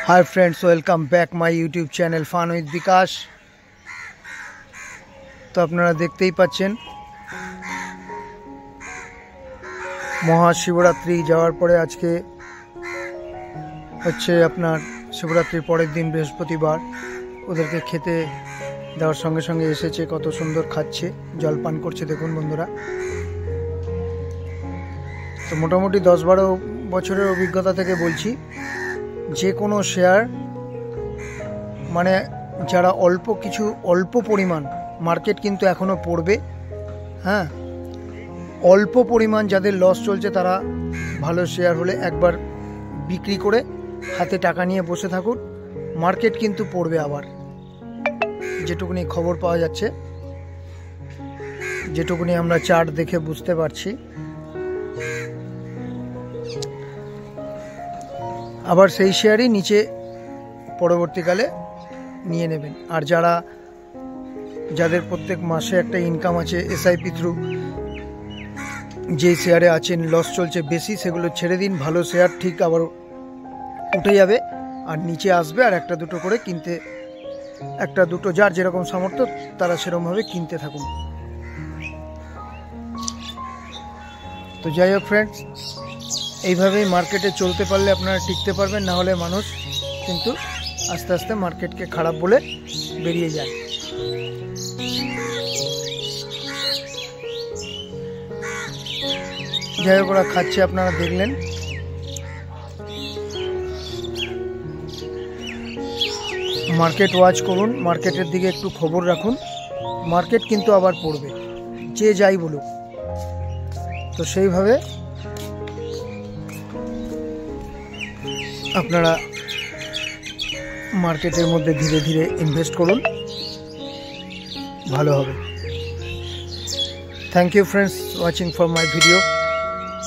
Hi friends, welcome back my YouTube channel फान with विकास। तो আপনারা দেখতেই পাচ্ছেন মহাশিবরাত্রি যাওয়ার পরে আজকে হচ্ছে আপনার শিবরাত্রির পরের দিন বৃহস্পতিবার। ওদেরকে খেতে দেওয়ার সঙ্গে সঙ্গে এসেছে, কত সুন্দর খাচ্ছে, জলপান করছে দেখুন বন্ধুরা। তো মোটামুটি 10-12 বছরের অভিজ্ঞতা থেকে বলছি, যে কোনো শেয়ার মানে যারা অল্প পরিমাণ, মার্কেট কিন্তু এখনও পড়বে, হ্যাঁ, অল্প পরিমাণ যাদের লস চলছে তারা ভালো শেয়ার হলে একবার বিক্রি করে হাতে টাকা নিয়ে বসে থাকুন। মার্কেট কিন্তু পড়বে আবার, যেটুকুনি খবর পাওয়া যাচ্ছে, যেটুকুনি আমরা চার্ট দেখে বুঝতে পারছি। আবার সেই শেয়ারই নিচে পরবর্তীকালে নিয়ে নেবেন। আর যাদের প্রত্যেক মাসে একটা ইনকাম আছে এসআইপি থ্রু, যে শেয়ারে আছেন লস চলছে বেশি, সেগুলো ছেড়ে দিন। ভালো শেয়ার ঠিক আবার উঠে যাবে আর নিচে আসবে, আর একটা দুটো করে কিনতে, একটা দুটো যার যেরকম সামর্থ্য তারা সেরকমভাবে কিনতে থাকুন। তো যাই হোক ফ্রেন্ডস, এইভাবেই মার্কেটে চলতে পারলে আপনারা টিকতে পারবেন, না হলে মানুষ কিন্তু আস্তে আস্তে মার্কেটকে খারাপ বলে বেরিয়ে যায়। যাই হোক, ওরা খাচ্ছে, আপনারা দেখলেন। মার্কেট ওয়াচ করুন, মার্কেটের দিকে একটু খবর রাখুন। মার্কেট কিন্তু আবার পড়বে, যে যাই বলুক। তো সেইভাবে আপনারা মার্কেটের মধ্যে ধীরে ধীরে ইনভেস্ট করুন, ভালো হবে। Thank you friends watching for my video.